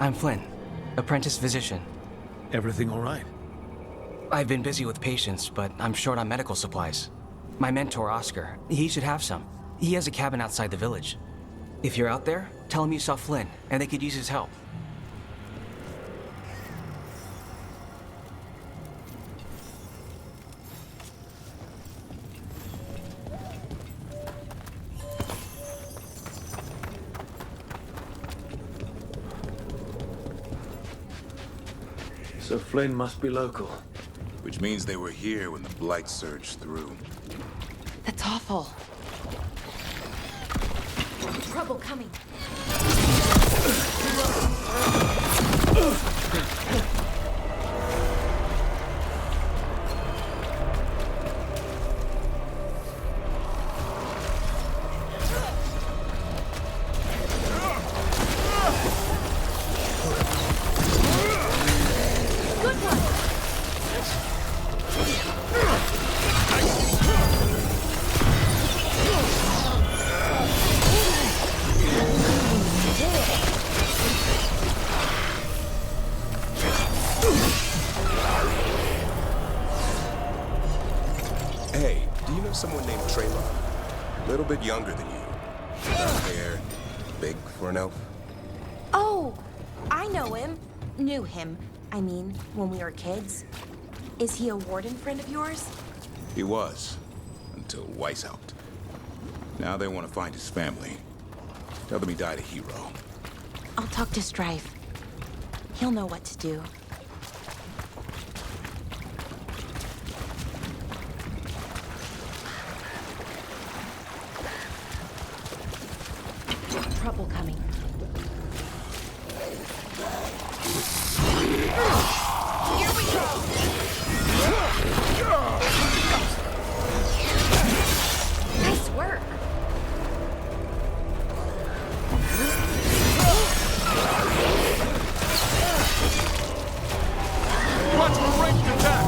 I'm Flynn, Apprentice physician. Everything all right? I've been busy with patients, but I'm short on medical supplies. My mentor, Oscar, he should have some. He has a cabin outside the village. If you're out there, tell him you saw Flynn, and they could use his help. So Flynn must be local. Which means they were here when the Blight surged through. That's awful. Trouble coming. Hey, do you know someone named Trayvon? A little bit younger than you. Dark hair, big for an elf. Oh, I know him. Knew him. I mean, when we were kids. Is he a Warden friend of yours? He was, until Weisshaupt. Now they want to find his family. Tell them he died a hero. I'll talk to Strife. He'll know what to do. Trouble coming. Here we go! Nice work! Watch for ranged attack!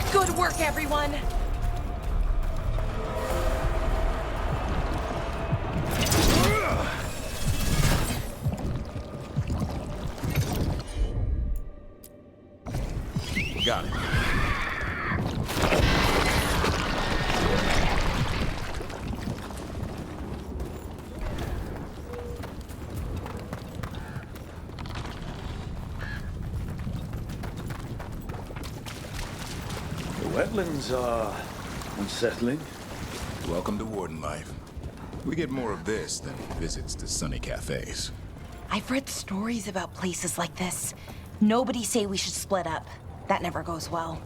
Good work, everyone! Got it. The wetlands are unsettling. Welcome to Warden life. We get more of this than visits to sunny cafes. I've read stories about places like this. Nobody say we should split up. That never goes well.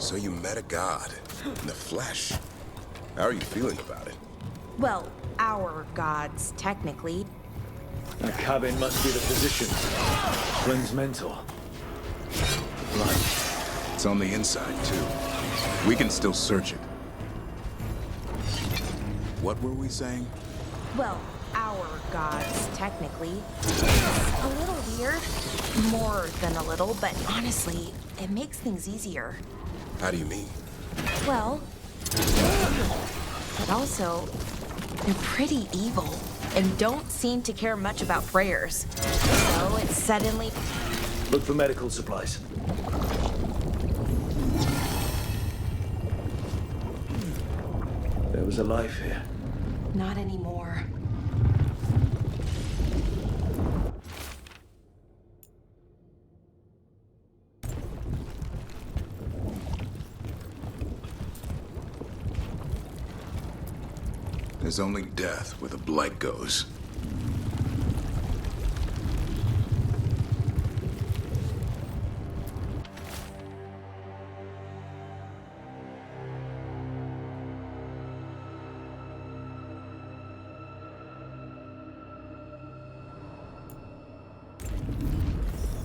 So you met a god in the flesh. How are you feeling about it? Well, our gods, technically. That cabin must be the physician's. Flynn's mentor. Blight. It's on the inside, too. We can still search it. What were we saying? Well, our gods, technically. A little weird. More than a little, but honestly, it makes things easier. How do you mean? Well, but also, they're pretty evil and don't seem to care much about prayers. So it's suddenly... Look for medical supplies. There was a life here. Not anymore. There's only death where the Blight goes.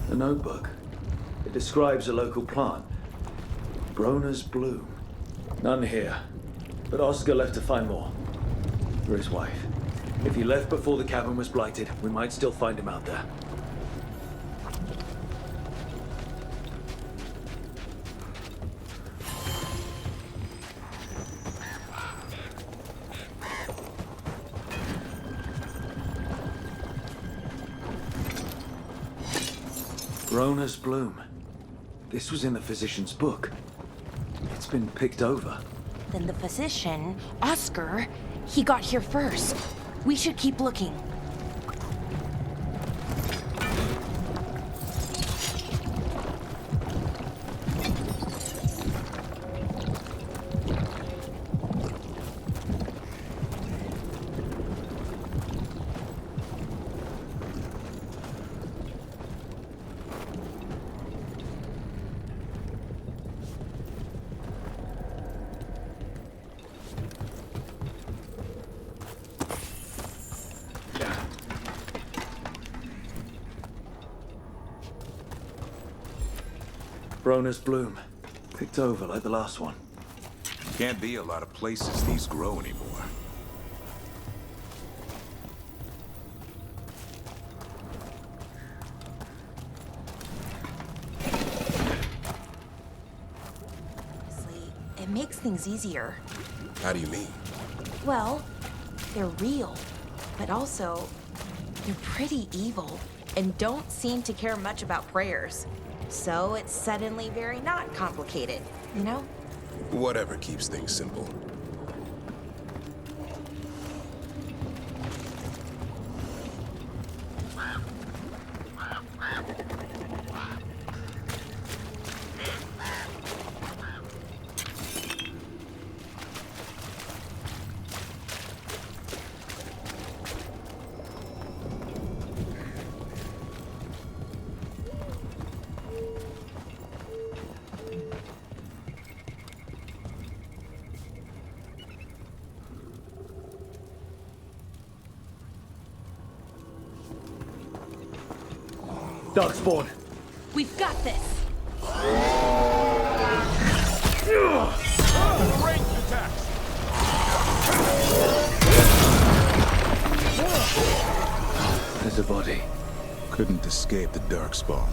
A notebook. It describes a local plant. Broner's bloom. None here. But Oscar left to find more. For his wife. If he left before the cabin was blighted, we might still find him out there. Broner's bloom. This was in the physician's book. It's been picked over. Then the physician, Oscar, he got here first. We should keep looking. Broner's bloom. Picked over like the last one. Can't be a lot of places these grow anymore. Honestly, it makes things easier. How do you mean? Well, they're real, but also, they're pretty evil and don't seem to care much about prayers. So it's suddenly very not complicated, you know? Whatever keeps things simple. Darkspawn! We've got this! Ranged attacks! There's a body. Couldn't escape the Darkspawn.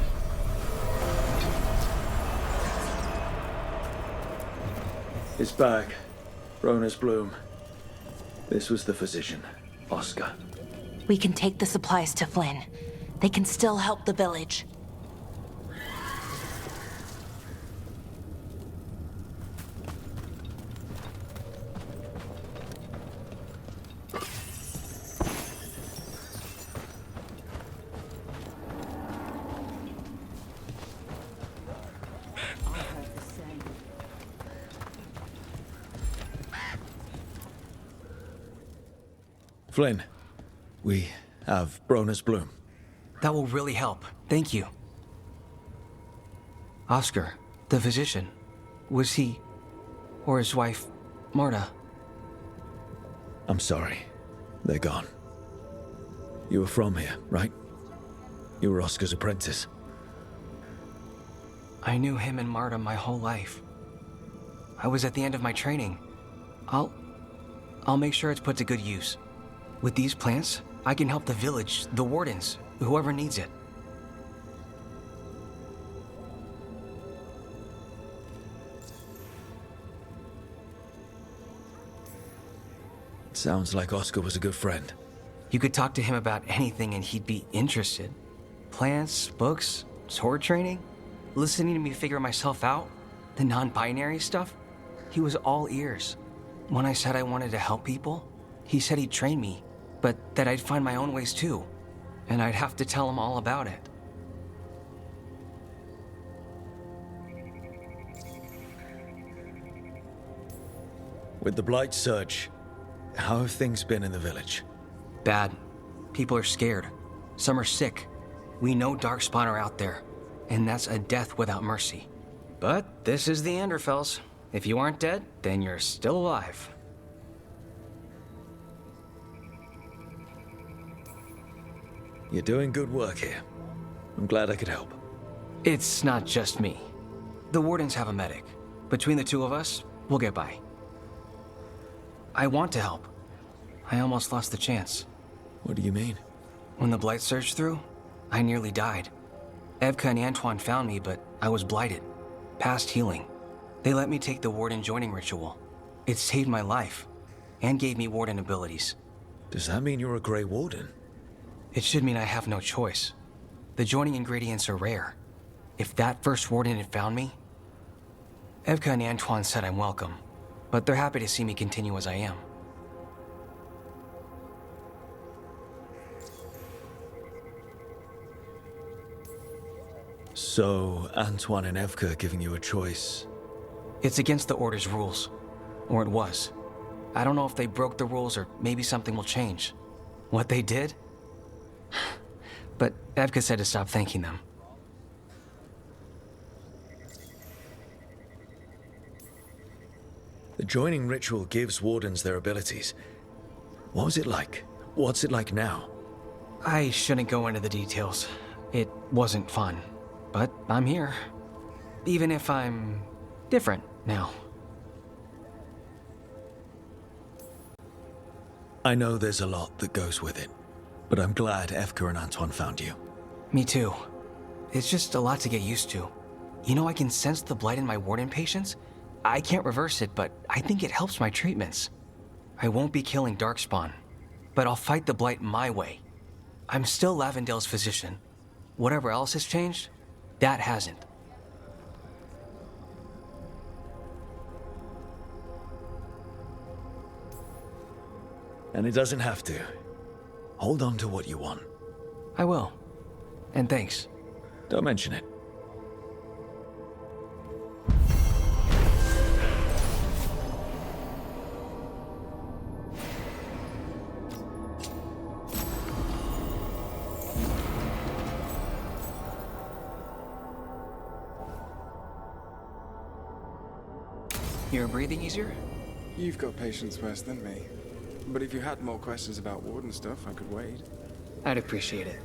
His bag. Broner's bloom. This was the physician, Oscar. We can take the supplies to Flynn. They can still help the village. Flynn, we have Broner's bloom. That will really help. Thank you. Oscar, the physician. Was he... or his wife, Marta? I'm sorry. They're gone. You were from here, right? You were Oscar's apprentice. I knew him and Marta my whole life. I was at the end of my training. I'll make sure it's put to good use. With these plants, I can help the village, the Wardens, whoever needs it. Sounds like Oscar was a good friend. You could talk to him about anything and he'd be interested. Plants, books, sword training, listening to me figure myself out, the non-binary stuff. He was all ears. When I said I wanted to help people, he said he'd train me, but that I'd find my own ways too, and I'd have to tell him all about it. With the Blight surge, how have things been in the village? Bad. People are scared. Some are sick. We know Darkspawn are out there, and that's a death without mercy. But this is the Anderfells. If you aren't dead, then you're still alive. You're doing good work here. I'm glad I could help. It's not just me. The Wardens have a medic. Between the two of us, we'll get by. I want to help. I almost lost the chance. What do you mean? When the Blight surged through, I nearly died. Evka and Antoine found me, but I was blighted. Past healing. They let me take the Warden joining ritual. It saved my life, and gave me Warden abilities. Does that mean you're a Grey Warden? It should mean I have no choice. The joining ingredients are rare. If that first Warden had found me... Evka and Antoine said I'm welcome, but they're happy to see me continue as I am. So, Antoine and Evka are giving you a choice. It's against the Order's rules. Or it was. I don't know if they broke the rules or maybe something will change. What they did? But Evka said to stop thanking them. The joining ritual gives Wardens their abilities. What was it like? What's it like now? I shouldn't go into the details. It wasn't fun. But I'm here. Even if I'm different now. I know there's a lot that goes with it, but I'm glad Evka and Antoine found you. Me too. It's just a lot to get used to. You know, I can sense the Blight in my Warden patients. I can't reverse it, but I think it helps my treatments. I won't be killing Darkspawn, but I'll fight the Blight my way. I'm still Lavendale's physician. Whatever else has changed, that hasn't. And it doesn't have to. Hold on to what you want. I will. And thanks. Don't mention it. You're breathing easier? You've got patience worse than me. But if you had more questions about Warden stuff, I could wait. I'd appreciate it.